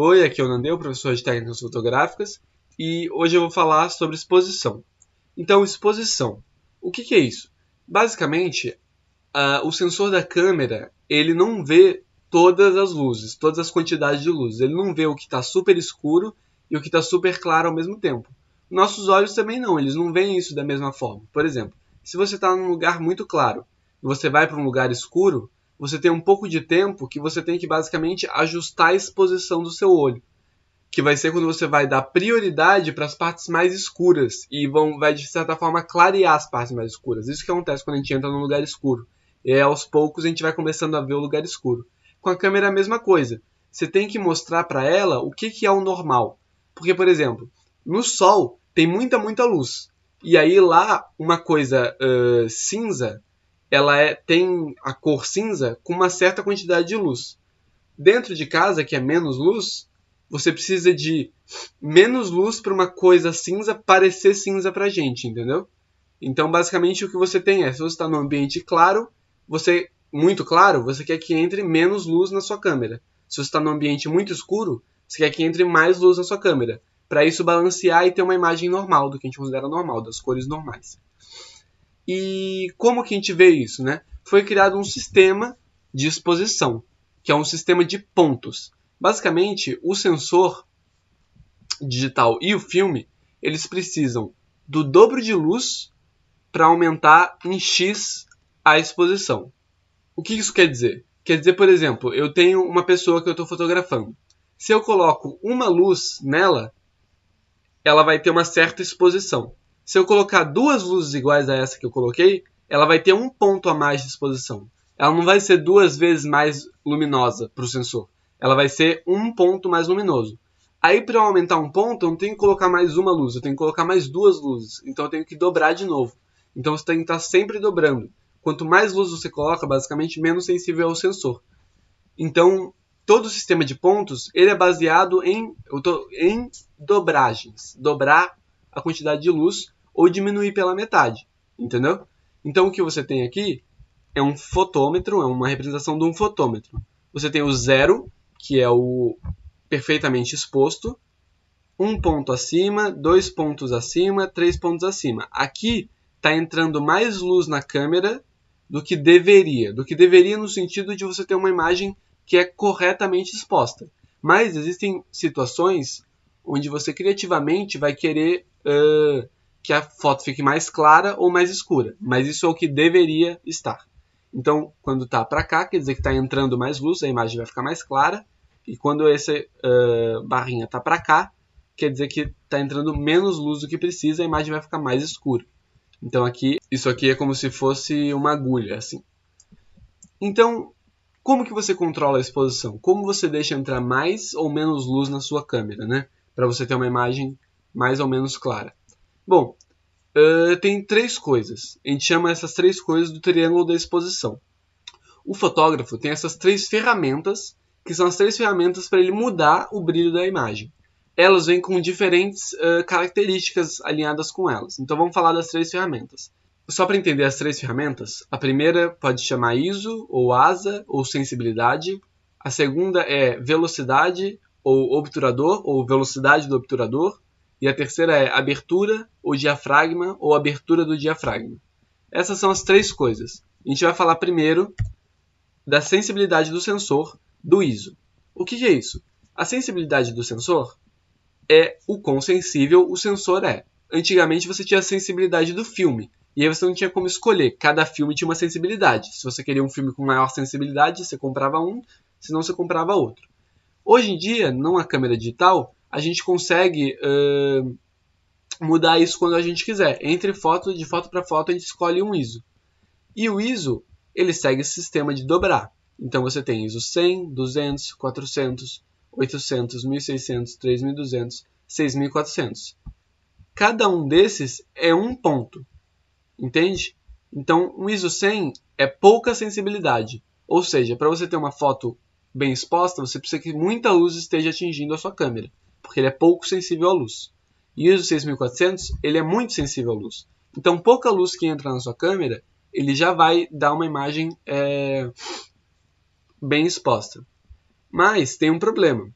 Oi, aqui é o Nandeu, professor de técnicas fotográficas, e hoje eu vou falar sobre exposição. Então, exposição. O que é isso? Basicamente, o sensor da câmera, ele não vê todas as luzes, todas as quantidades de luzes. Ele não vê o que está super escuro e o que está super claro ao mesmo tempo. Nossos olhos também não, eles não veem isso da mesma forma. Por exemplo, se você está num lugar muito claro e você vai para um lugar escuro, você tem um pouco de tempo que você tem que basicamente ajustar a exposição do seu olho, que vai ser quando você vai dar prioridade para as partes mais escuras e vai de certa forma clarear as partes mais escuras. Isso que acontece quando a gente entra num lugar escuro. E aos poucos a gente vai começando a ver o lugar escuro. Com a câmera é a mesma coisa. Você tem que mostrar para ela o que é o normal. Porque, por exemplo, no sol tem muita luz. E aí lá uma coisa cinza, tem a cor cinza com uma certa quantidade de luz. Dentro de casa, que é menos luz, você precisa de menos luz para uma coisa cinza parecer cinza para a gente, entendeu? Então, basicamente, o que você tem se você está num ambiente claro, muito claro, você quer que entre menos luz na sua câmera. Se você está num ambiente muito escuro, você quer que entre mais luz na sua câmera. Para isso balancear e ter uma imagem normal, do que a gente considera normal, das cores normais. E como que a gente vê isso, né? Foi criado um sistema de exposição, que é um sistema de pontos. Basicamente, o sensor digital e o filme, eles precisam do dobro de luz para aumentar em X a exposição. O que isso quer dizer? Quer dizer, por exemplo, eu tenho uma pessoa que eu estou fotografando. Se eu coloco uma luz nela, ela vai ter uma certa exposição. Se eu colocar duas luzes iguais a essa que eu coloquei, ela vai ter um ponto a mais de exposição. Ela não vai ser duas vezes mais luminosa para o sensor. Ela vai ser um ponto mais luminoso. Aí, para eu aumentar um ponto, eu não tenho que colocar mais uma luz, eu tenho que colocar mais duas luzes. Então, eu tenho que dobrar de novo. Então, você tem que estar sempre dobrando. Quanto mais luz você coloca, basicamente, menos sensível é o sensor. Então, todo o sistema de pontos ele é baseado em dobragens. Dobrar a quantidade de luz ou diminuir pela metade. Entendeu? Então, o que você tem aqui é um fotômetro, é uma representação de um fotômetro. Você tem o zero, que é o perfeitamente exposto, um ponto acima, 2 pontos acima, 3 pontos acima. Aqui está entrando mais luz na câmera do que deveria. Do que deveria no sentido de você ter uma imagem que é corretamente exposta. Mas existem situações onde você criativamente vai querer que a foto fique mais clara ou mais escura. Mas isso é o que deveria estar. Então, quando está para cá, quer dizer que está entrando mais luz, a imagem vai ficar mais clara. E quando essa barrinha está para cá, quer dizer que está entrando menos luz do que precisa, a imagem vai ficar mais escura. Então isso aqui é como se fosse uma agulha, assim. Então, como que você controla a exposição? Como você deixa entrar mais ou menos luz na sua câmera, né? Para você ter uma imagem mais ou menos clara. Bom, tem três coisas. A gente chama essas três coisas do triângulo da exposição. O fotógrafo tem essas três ferramentas, que são as três ferramentas para ele mudar o brilho da imagem. Elas vêm com diferentes características alinhadas com elas. Então vamos falar das três ferramentas. Só para entender as três ferramentas, a primeira pode chamar ISO, ou ASA, ou sensibilidade. A segunda é velocidade, ou obturador, ou velocidade do obturador. E a terceira é abertura, ou diafragma, ou abertura do diafragma. Essas são as três coisas. A gente vai falar primeiro da sensibilidade do sensor, do ISO. O que é isso? A sensibilidade do sensor é o quão sensível o sensor é. Antigamente você tinha a sensibilidade do filme, e aí você não tinha como escolher. Cada filme tinha uma sensibilidade. Se você queria um filme com maior sensibilidade, você comprava um, senão você comprava outro. Hoje em dia, numa câmera digital, a gente consegue mudar isso quando a gente quiser. De foto para foto, a gente escolhe um ISO. E o ISO, ele segue esse sistema de dobrar. Então você tem ISO 100, 200, 400, 800, 1600, 3200, 6400. Cada um desses é um ponto. Entende? Então, um ISO 100 é pouca sensibilidade. Ou seja, para você ter uma foto bem exposta, você precisa que muita luz esteja atingindo a sua câmera, porque ele é pouco sensível à luz. E o ISO 6400, ele é muito sensível à luz. Então, pouca luz que entra na sua câmera, ele já vai dar uma imagem bem exposta. Mas tem um problema.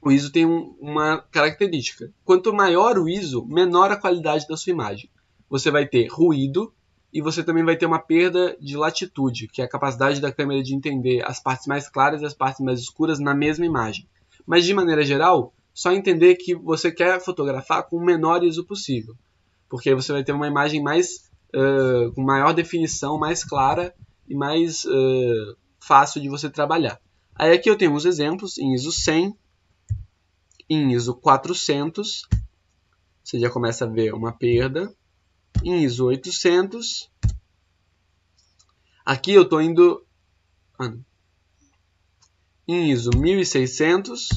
o ISO tem uma característica. Quanto maior o ISO, menor a qualidade da sua imagem. Você vai ter ruído e você também vai ter uma perda de latitude, que é a capacidade da câmera de entender as partes mais claras e as partes mais escuras na mesma imagem. Mas de maneira geral, só entender que você quer fotografar com o menor ISO possível, porque aí você vai ter uma imagem mais com maior definição, mais clara e mais fácil de você trabalhar. Aí aqui eu tenho uns exemplos em ISO 100, em ISO 400, você já começa a ver uma perda. Em ISO 800, aqui eu estou indo em ISO 1600,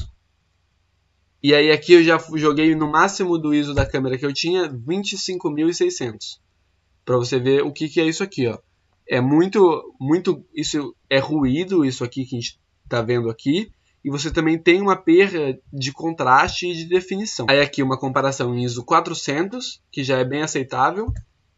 e aí aqui eu já joguei no máximo do ISO da câmera que eu tinha, 25.600, para você ver o que é isso aqui, ó. É muito, isso é ruído, isso aqui que a gente está vendo aqui, e você também tem uma perda de contraste e de definição. Aí aqui uma comparação em ISO 400, que já é bem aceitável,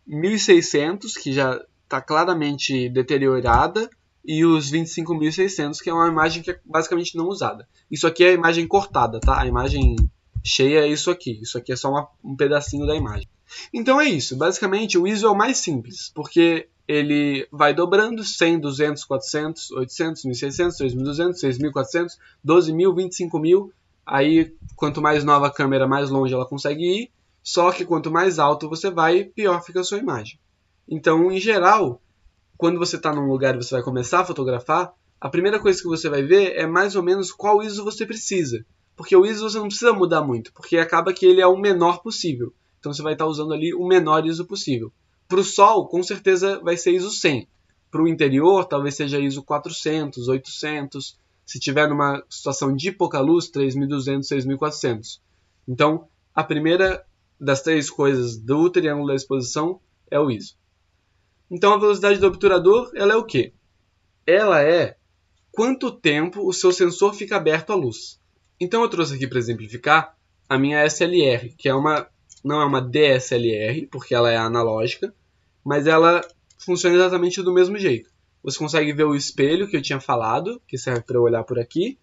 1600, que já está claramente deteriorada, e os 25.600, que é uma imagem que é basicamente não usada. Isso aqui é a imagem cortada, tá? A imagem cheia é isso aqui. Isso aqui é só um pedacinho da imagem. Então é isso. Basicamente, o ISO é o mais simples, porque ele vai dobrando 100, 200, 400, 800, 1600, 3200, 6400, 12.000, 25.000. Aí, quanto mais nova a câmera, mais longe ela consegue ir. Só que quanto mais alto você vai, pior fica a sua imagem. Então, em geral, quando você está num lugar e você vai começar a fotografar, a primeira coisa que você vai ver é mais ou menos qual ISO você precisa. Porque o ISO você não precisa mudar muito, porque acaba que ele é o menor possível. Então você vai estar usando ali o menor ISO possível. Para o sol, com certeza vai ser ISO 100. Para o interior, talvez seja ISO 400, 800. Se tiver numa situação de pouca luz, 3.200, 6.400. Então, a primeira das três coisas do triângulo da exposição é o ISO. Então, a velocidade do obturador, ela é o quê? Ela é quanto tempo o seu sensor fica aberto à luz. Então, eu trouxe aqui para exemplificar a minha SLR, que não é uma DSLR, porque ela é analógica, mas ela funciona exatamente do mesmo jeito. Você consegue ver o espelho que eu tinha falado, que serve para eu olhar por aqui,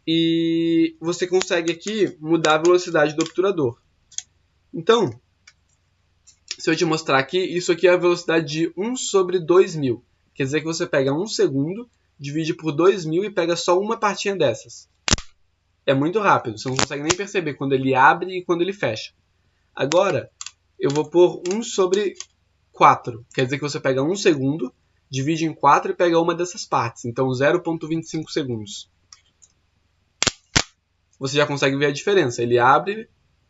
e você consegue aqui mudar a velocidade do obturador. Então, se eu te mostrar aqui, isso aqui é a velocidade de 1 sobre 2.000. Quer dizer que você pega 1 segundo, divide por 2.000 e pega só uma partinha dessas. É muito rápido, você não consegue nem perceber quando ele abre e quando ele fecha. Agora, eu vou pôr 1 sobre 4. Quer dizer que você pega 1 segundo, divide em 4 e pega uma dessas partes. Então, 0,25 segundos. Você já consegue ver a diferença. Ele abre,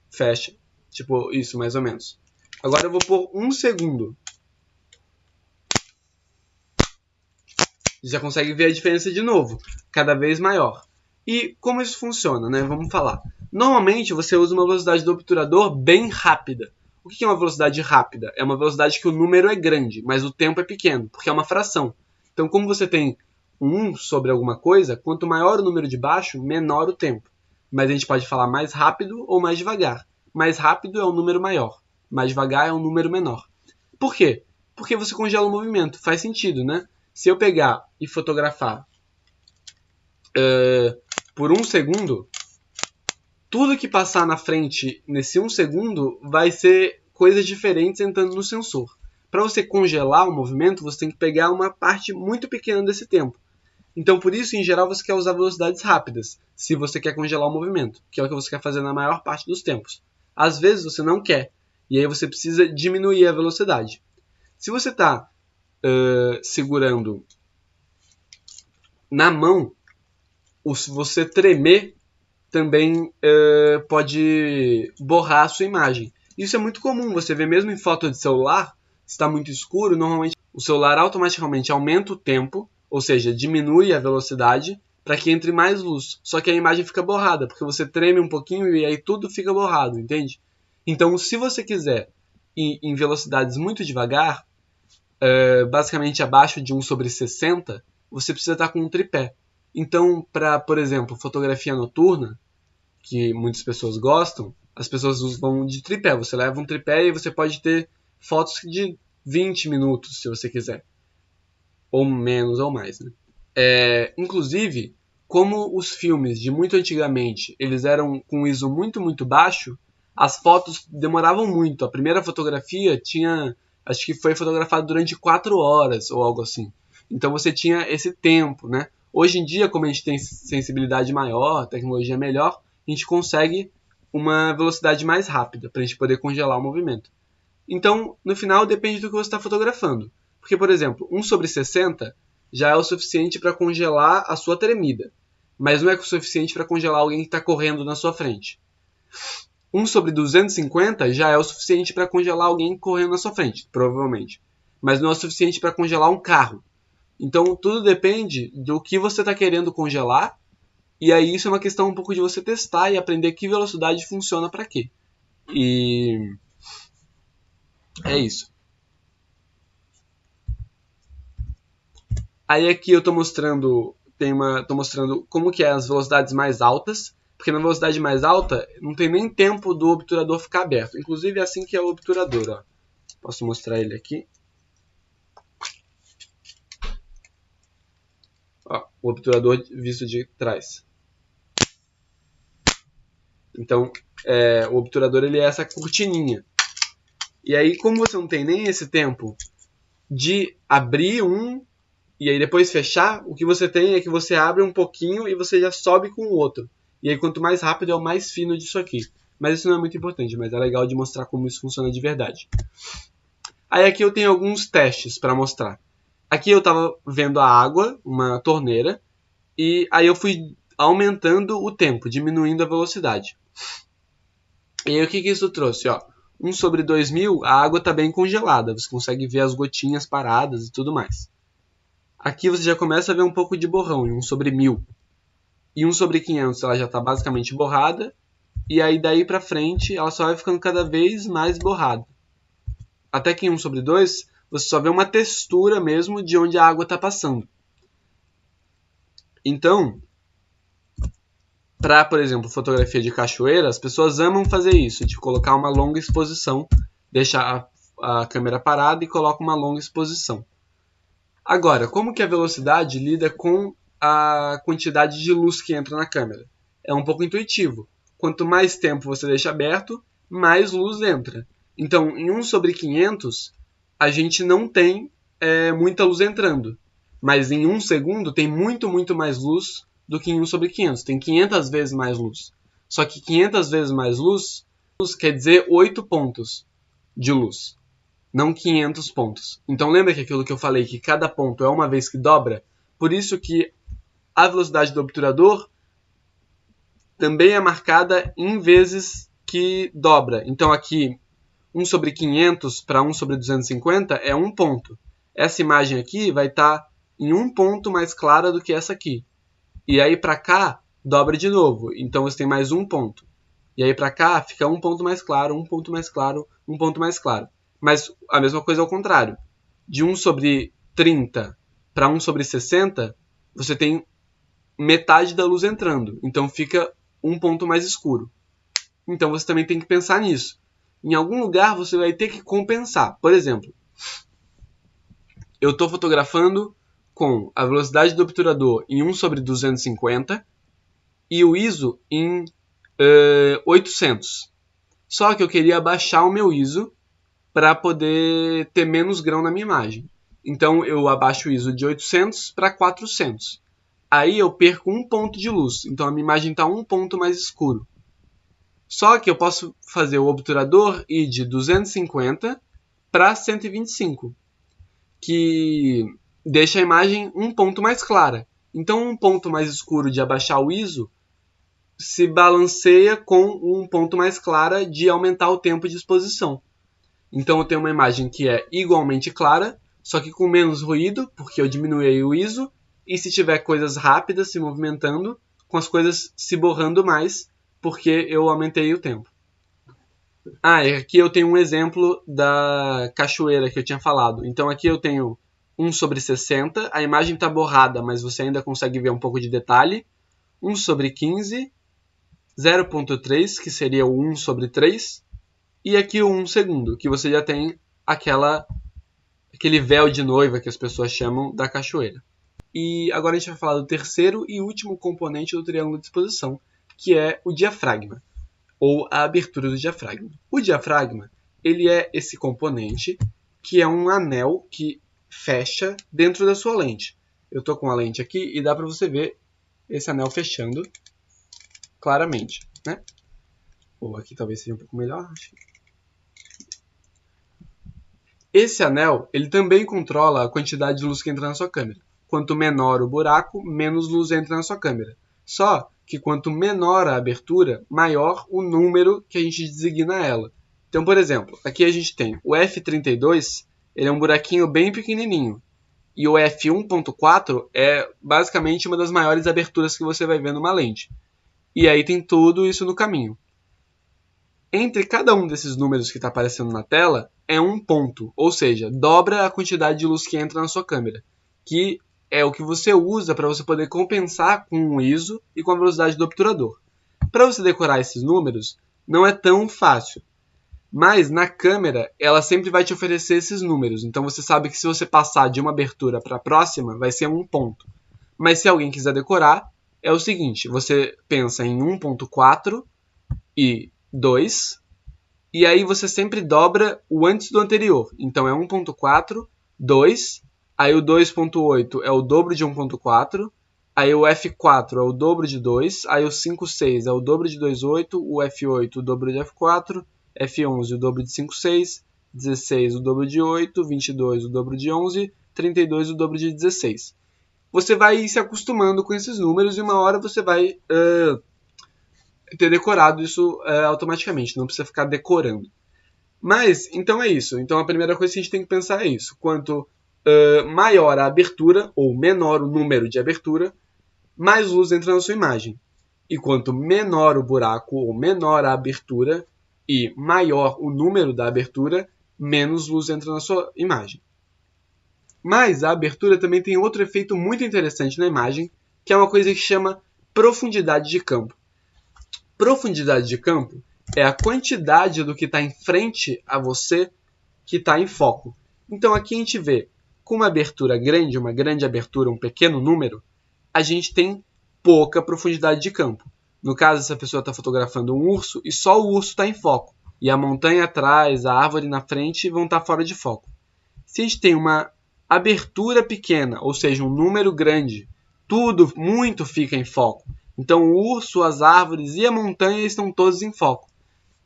fecha. Tipo, isso, mais ou menos. Agora eu vou pôr 1 segundo. Já consegue ver a diferença de novo. Cada vez maior. E como isso funciona, né? Vamos falar. Normalmente você usa uma velocidade do obturador bem rápida. O que é uma velocidade rápida? É uma velocidade que o número é grande, mas o tempo é pequeno, porque é uma fração. Então, como você tem 1 sobre alguma coisa, quanto maior o número de baixo, menor o tempo. Mas a gente pode falar mais rápido ou mais devagar. Mais rápido é um número maior, mais devagar é um número menor. Por quê? Porque você congela o movimento. Faz sentido, né? Se eu pegar e fotografar por 1 segundo, tudo que passar na frente nesse 1 segundo vai ser coisas diferentes entrando no sensor. Para você congelar o movimento, você tem que pegar uma parte muito pequena desse tempo. Então, por isso, em geral, você quer usar velocidades rápidas, se você quer congelar o movimento, que é o que você quer fazer na maior parte dos tempos. Às vezes, você não quer, e aí você precisa diminuir a velocidade. Se você está segurando na mão, você tremer também pode borrar a sua imagem. Isso é muito comum, você vê mesmo em foto de celular, se está muito escuro, normalmente o celular automaticamente aumenta o tempo, ou seja, diminui a velocidade para que entre mais luz. Só que a imagem fica borrada, porque você treme um pouquinho e aí tudo fica borrado, entende? Então, se você quiser ir em velocidades muito devagar, basicamente abaixo de 1 sobre 60, você precisa estar com um tripé. Então, para, por exemplo, fotografia noturna, que muitas pessoas gostam, as pessoas vão de tripé. Você leva um tripé e você pode ter fotos de 20 minutos, se você quiser. Ou menos ou mais, né? Inclusive, como os filmes de muito antigamente, eles eram com ISO muito baixo, as fotos demoravam muito. A primeira fotografia tinha, acho que foi fotografada durante 4 horas ou algo assim. Então você tinha esse tempo, né? Hoje em dia, como a gente tem sensibilidade maior, tecnologia melhor, a gente consegue uma velocidade mais rápida para a gente poder congelar o movimento. Então, no final, depende do que você está fotografando. Porque, por exemplo, 1/60 já é o suficiente para congelar a sua tremida, mas não é o suficiente para congelar alguém que está correndo na sua frente. 1/250 já é o suficiente para congelar alguém correndo na sua frente, provavelmente, mas não é o suficiente para congelar um carro. Então, tudo depende do que você está querendo congelar, e aí isso é uma questão um pouco de você testar e aprender que velocidade funciona para quê. E é isso. Aí aqui eu estou mostrando, tô mostrando como que é as velocidades mais altas, porque na velocidade mais alta não tem nem tempo do obturador ficar aberto. Inclusive é assim que é o obturador. Ó. Posso mostrar ele aqui. Ó, o obturador visto de trás. Então, o obturador ele é essa cortininha. E aí, como você não tem nem esse tempo de abrir um e aí depois fechar, o que você tem é que você abre um pouquinho e você já sobe com o outro. E aí quanto mais rápido é o mais fino disso aqui. Mas isso não é muito importante, mas é legal de mostrar como isso funciona de verdade. Aí aqui eu tenho alguns testes para mostrar. Aqui eu estava vendo a água, uma torneira, e aí eu fui aumentando o tempo, diminuindo a velocidade. E aí o que isso trouxe? Ó, 1/2000, a água está bem congelada, você consegue ver as gotinhas paradas e tudo mais. Aqui você já começa a ver um pouco de borrão, em 1/1000. E 1/500 ela já está basicamente borrada, e aí daí para frente ela só vai ficando cada vez mais borrada. Até que em 1/2 você só vê uma textura mesmo de onde a água está passando. Então, para, por exemplo, fotografia de cachoeira, as pessoas amam fazer isso, de colocar uma longa exposição, deixar a câmera parada e coloca uma longa exposição. Agora, como que a velocidade lida com a quantidade de luz que entra na câmera? É um pouco intuitivo. Quanto mais tempo você deixa aberto, mais luz entra. Então, em 1/500, a gente não tem muita luz entrando. Mas em 1 segundo tem muito mais luz do que em 1/500. Tem 500 vezes mais luz. Só que 500 vezes mais luz quer dizer 8 pontos de luz, não 500 pontos. Então lembra que aquilo que eu falei, que cada ponto é uma vez que dobra? Por isso que a velocidade do obturador também é marcada em vezes que dobra. Então aqui, 1/500 para 1/250 é 1 ponto. Essa imagem aqui vai estar em 1 ponto mais clara do que essa aqui. E aí para cá, dobra de novo. Então você tem mais 1 ponto. E aí para cá, fica 1 ponto mais claro, 1 ponto mais claro, 1 ponto mais claro. Mas a mesma coisa ao contrário. De 1/30 para 1/60, você tem metade da luz entrando. Então fica 1 ponto mais escuro. Então você também tem que pensar nisso. Em algum lugar você vai ter que compensar. Por exemplo, eu estou fotografando com a velocidade do obturador em 1/250 e o ISO em 800. Só que eu queria abaixar o meu ISO para poder ter menos grão na minha imagem. Então eu abaixo o ISO de 800 para 400. Aí eu perco 1 ponto de luz. Então a minha imagem está 1 ponto mais escuro. Só que eu posso fazer o obturador ir de 250 para 125, que deixa a imagem 1 ponto mais clara. Então 1 ponto mais escuro de abaixar o ISO se balanceia com 1 ponto mais clara de aumentar o tempo de exposição. Então eu tenho uma imagem que é igualmente clara, só que com menos ruído, porque eu diminuí o ISO, e se tiver coisas rápidas se movimentando, com as coisas se borrando mais, porque eu aumentei o tempo. E aqui eu tenho um exemplo da cachoeira que eu tinha falado. Então aqui eu tenho 1/60, a imagem está borrada, mas você ainda consegue ver um pouco de detalhe. 1/15, 0.3, que seria o 1/3, e aqui o 1 segundo, que você já tem aquele véu de noiva que as pessoas chamam da cachoeira. E agora a gente vai falar do terceiro e último componente do triângulo de exposição, que é o diafragma, ou a abertura do diafragma. O diafragma, ele é esse componente que é um anel que fecha dentro da sua lente. Eu estou com a lente aqui e dá para você ver esse anel fechando claramente, né? Ou aqui talvez seja um pouco melhor. Esse anel, ele também controla a quantidade de luz que entra na sua câmera. Quanto menor o buraco, menos luz entra na sua câmera. Só que quanto menor a abertura, maior o número que a gente designa ela. Então, por exemplo, aqui a gente tem o f32, ele é um buraquinho bem pequenininho. E o f1.4 é basicamente uma das maiores aberturas que você vai ver numa lente. E aí tem tudo isso no caminho. Entre cada um desses números que está aparecendo na tela é um ponto, ou seja, dobra a quantidade de luz que entra na sua câmera, que é o que você usa para você poder compensar com o ISO e com a velocidade do obturador. Para você decorar esses números, não é tão fácil, mas na câmera ela sempre vai te oferecer esses números, então você sabe que se você passar de uma abertura para a próxima, vai ser um ponto. Mas se alguém quiser decorar, é o seguinte, você pensa em 1.4 e 2, e aí você sempre dobra o antes do anterior. Então é 1.4, 2, aí o 2.8 é o dobro de 1.4, aí o F4 é o dobro de 2, aí o 5.6 é o dobro de 2.8, o F8 o dobro de F4, F11 o dobro de 5.6, 16 o dobro de 8, 22 o dobro de 11, 32 o dobro de 16. Você vai se acostumando com esses números e uma hora você vai ter decorado isso automaticamente, não precisa ficar decorando. Mas, então é isso. Então a primeira coisa que a gente tem que pensar é isso. Quanto maior a abertura, ou menor o número de abertura, mais luz entra na sua imagem. E quanto menor o buraco, ou menor a abertura, e maior o número da abertura, menos luz entra na sua imagem. Mas a abertura também tem outro efeito muito interessante na imagem, que é uma coisa que chama profundidade de campo. Profundidade de campo é a quantidade do que está em frente a você que está em foco. Então aqui a gente vê, com uma abertura grande, uma grande abertura, um pequeno número, a gente tem pouca profundidade de campo. No caso, essa pessoa está fotografando um urso e só o urso está em foco. E a montanha atrás, a árvore na frente vão estar fora de foco. Se a gente tem uma abertura pequena, ou seja, um número grande, tudo muito fica em foco. Então o urso, as árvores e a montanha estão todos em foco.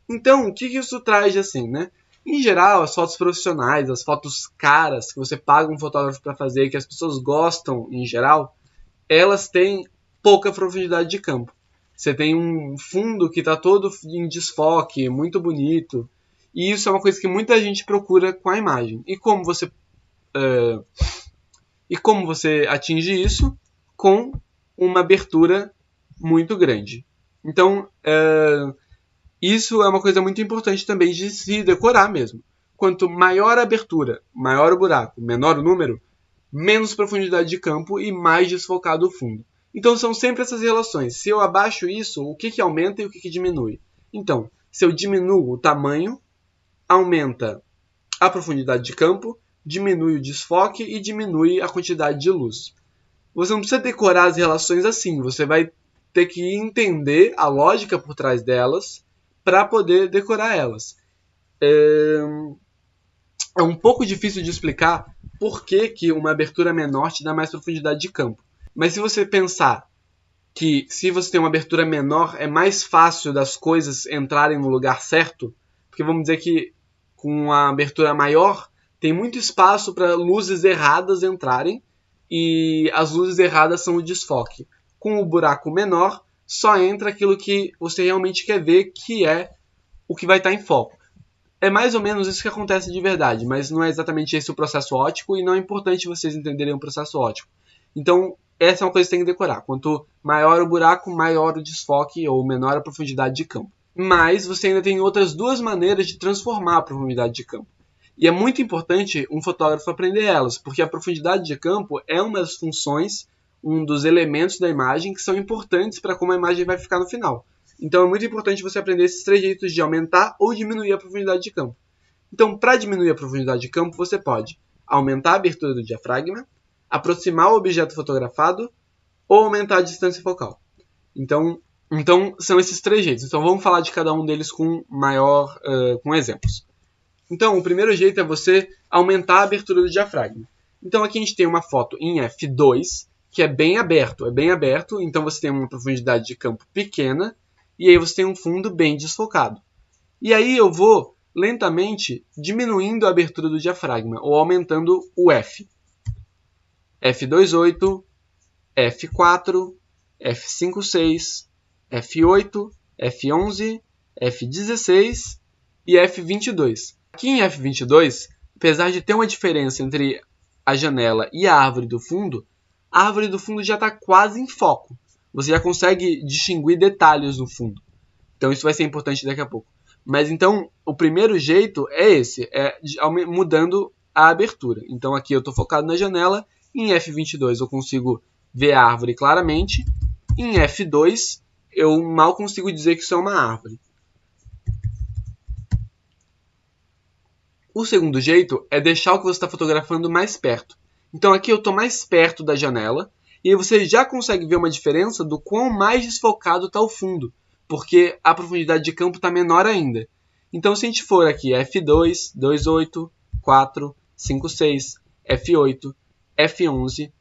Então, o que isso traz de assim, né? Em geral, as fotos profissionais, as fotos caras que você paga um fotógrafo para fazer, que as pessoas gostam em geral, elas têm pouca profundidade de campo. Você tem um fundo que está todo em desfoque, muito bonito, e isso é uma coisa que muita gente procura com a imagem. E como você atinge isso? Com uma abertura muito grande. Então, isso é uma coisa muito importante também de se decorar mesmo. Quanto maior a abertura, maior o buraco, menor o número, menos profundidade de campo e mais desfocado o fundo. Então são sempre essas relações. Se eu abaixo isso, o que aumenta e o que diminui? Então, se eu diminuo o tamanho, aumenta a profundidade de campo, diminui o desfoque e diminui a quantidade de luz. Você não precisa decorar as relações assim, você vai ter que entender a lógica por trás delas para poder decorar elas. É um pouco difícil de explicar por que uma abertura menor te dá mais profundidade de campo. Mas se você pensar que se você tem uma abertura menor, é mais fácil das coisas entrarem no lugar certo, porque vamos dizer que com uma abertura maior, tem muito espaço para luzes erradas entrarem, e as luzes erradas são o desfoque. Com o buraco menor, só entra aquilo que você realmente quer ver, que é o que vai estar em foco. É mais ou menos isso que acontece de verdade, mas não é exatamente esse o processo óptico, e não é importante vocês entenderem o processo óptico. Então, essa é uma coisa que você tem que decorar. Quanto maior o buraco, maior o desfoque ou menor a profundidade de campo. Mas você ainda tem outras duas maneiras de transformar a profundidade de campo. E é muito importante um fotógrafo aprender elas, porque a profundidade de campo é uma das funções, um dos elementos da imagem que são importantes para como a imagem vai ficar no final. Então é muito importante você aprender esses três jeitos de aumentar ou diminuir a profundidade de campo. Então, para diminuir a profundidade de campo, você pode aumentar a abertura do diafragma, aproximar o objeto fotografado ou aumentar a distância focal. Então são esses três jeitos. Então vamos falar de cada um deles com exemplos. Então o primeiro jeito é você aumentar a abertura do diafragma. Então aqui a gente tem uma foto em f2, que é bem aberto, então você tem uma profundidade de campo pequena, e aí você tem um fundo bem desfocado. E aí eu vou lentamente diminuindo a abertura do diafragma, ou aumentando o F. F2.8, F4, F5.6, F8, F11, F16 e F22. Aqui em F22, apesar de ter uma diferença entre a janela e a árvore do fundo, a árvore do fundo já está quase em foco. Você já consegue distinguir detalhes no fundo. Então isso vai ser importante daqui a pouco. Mas então, o primeiro jeito é esse, mudando a abertura. Então aqui eu estou focado na janela, em F22 eu consigo ver a árvore claramente, em F2 eu mal consigo dizer que isso é uma árvore. O segundo jeito é deixar o que você está fotografando mais perto. Então aqui eu estou mais perto da janela e aí você já consegue ver uma diferença do quão mais desfocado está o fundo, porque a profundidade de campo está menor ainda. Então se a gente for aqui F2, 2.8, 4, 5.6, F8, F11,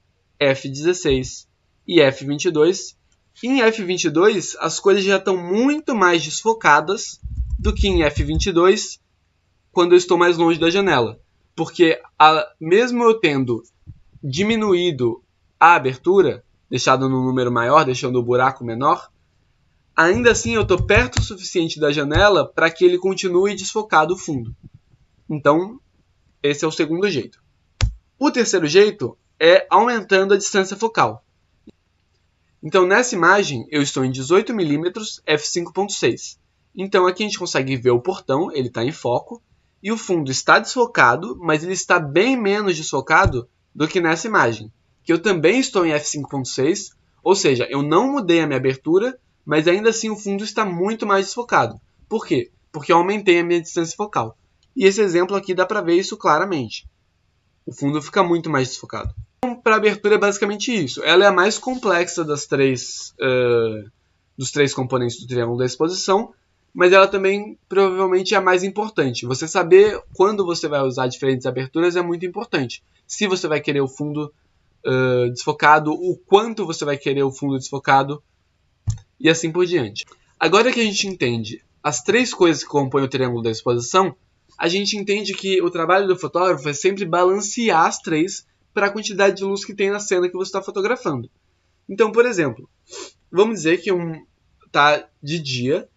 F16 e F22, em F22 as coisas já estão muito mais desfocadas do que em F22 quando eu estou mais longe da janela. Porque mesmo eu tendo diminuído a abertura, deixado no número maior, deixando o buraco menor, ainda assim eu estou perto o suficiente da janela para que ele continue desfocado o fundo. Então, esse é o segundo jeito. O terceiro jeito é aumentando a distância focal. Então, nessa imagem, eu estou em 18mm f5.6. Então, aqui a gente consegue ver o portão, ele está em foco, e o fundo está desfocado, mas ele está bem menos desfocado do que nessa imagem, que eu também estou em f5.6, ou seja, eu não mudei a minha abertura, mas ainda assim o fundo está muito mais desfocado. Por quê? Porque eu aumentei a minha distância focal. E esse exemplo aqui dá para ver isso claramente. O fundo fica muito mais desfocado. Então, para a abertura é basicamente isso. Ela é a mais complexa dos três componentes do triângulo da exposição, mas ela também provavelmente é a mais importante. Você saber quando você vai usar diferentes aberturas é muito importante. Se você vai querer o fundo desfocado, o quanto você vai querer o fundo desfocado e assim por diante. Agora que a gente entende as três coisas que compõem o triângulo da exposição, a gente entende que o trabalho do fotógrafo é sempre balancear as três para a quantidade de luz que tem na cena que você está fotografando. Então, por exemplo, vamos dizer que está de dia,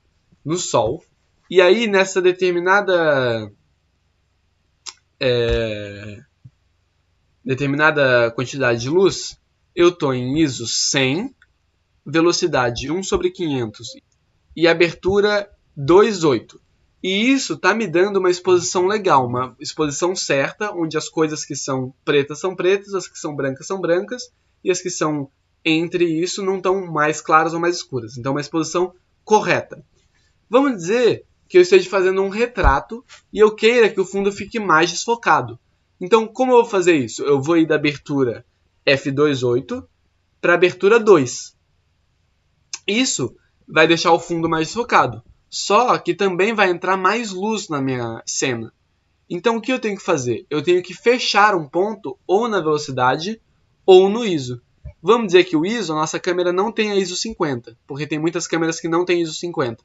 no sol, e aí nessa determinada quantidade de luz, eu estou em ISO 100, velocidade 1/500 e abertura 2.8. E isso está me dando uma exposição legal, uma exposição certa, onde as coisas que são pretas, as que são brancas, e as que são entre isso não estão mais claras ou mais escuras. Então, uma exposição correta. Vamos dizer que eu esteja fazendo um retrato e eu queira que o fundo fique mais desfocado. Então, como eu vou fazer isso? Eu vou ir da abertura f2.8 para a abertura 2. Isso vai deixar o fundo mais desfocado. Só que também vai entrar mais luz na minha cena. Então o que eu tenho que fazer? Eu tenho que fechar um ponto ou na velocidade ou no ISO. Vamos dizer que o ISO, a nossa câmera não tem a ISO 50, porque tem muitas câmeras que não têm ISO 50.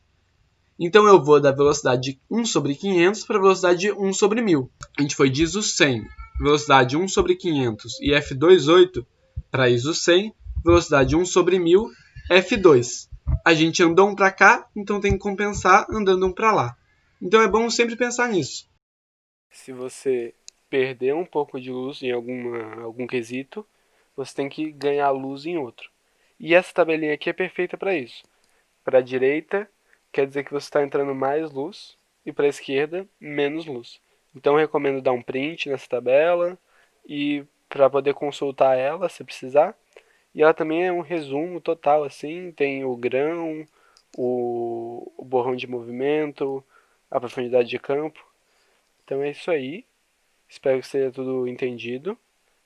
Então eu vou da velocidade 1/500 para a velocidade 1/1000. A gente foi de ISO 100, velocidade 1/500 e f2.8 para ISO 100, velocidade 1/1000, f2. A gente andou um para cá, então tem que compensar andando um para lá. Então é bom sempre pensar nisso. Se você perder um pouco de luz em algum quesito, você tem que ganhar luz em outro. E essa tabelinha aqui é perfeita para isso. Para a direita, quer dizer que você está entrando mais luz, e para a esquerda, menos luz. Então eu recomendo dar um print nessa tabela, e para poder consultar ela, se precisar. E ela também é um resumo total, assim, tem o grão, o borrão de movimento, a profundidade de campo. Então é isso aí. Espero que seja tudo entendido.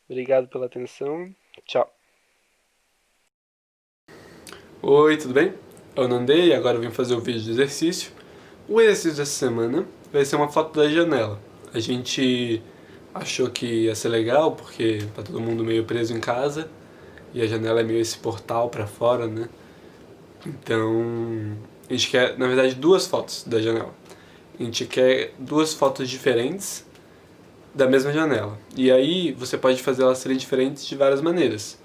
Obrigado pela atenção. Tchau. Oi, tudo bem? Eu não andei e agora eu vim fazer o vídeo de exercício. O exercício dessa semana vai ser uma foto da janela. A gente achou que ia ser legal porque tá todo mundo meio preso em casa e a janela é meio esse portal pra fora, né? Então, a gente quer, na verdade, duas fotos da janela. A gente quer duas fotos diferentes da mesma janela. E aí você pode fazer elas serem diferentes de várias maneiras.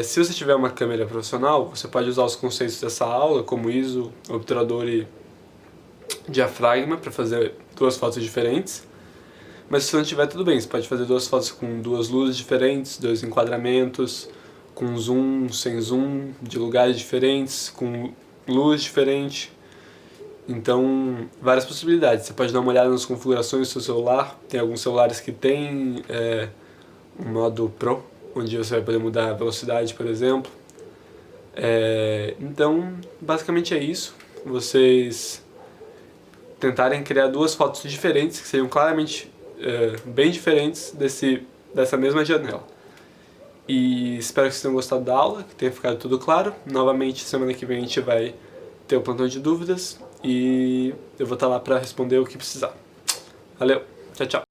Se você tiver uma câmera profissional, você pode usar os conceitos dessa aula, como ISO, obturador e diafragma, para fazer duas fotos diferentes. Mas se não tiver, tudo bem, você pode fazer duas fotos com duas luzes diferentes, dois enquadramentos, com zoom, sem zoom, de lugares diferentes, com luz diferente. Então, várias possibilidades. Você pode dar uma olhada nas configurações do seu celular. Tem alguns celulares que tem um modo Pro, onde você vai poder mudar a velocidade, por exemplo. Então, basicamente é isso. Vocês tentarem criar duas fotos diferentes, que sejam claramente bem diferentes dessa mesma janela. E espero que vocês tenham gostado da aula, que tenha ficado tudo claro. Novamente, semana que vem a gente vai ter o plantão de dúvidas e eu vou estar lá para responder o que precisar. Valeu, tchau, tchau.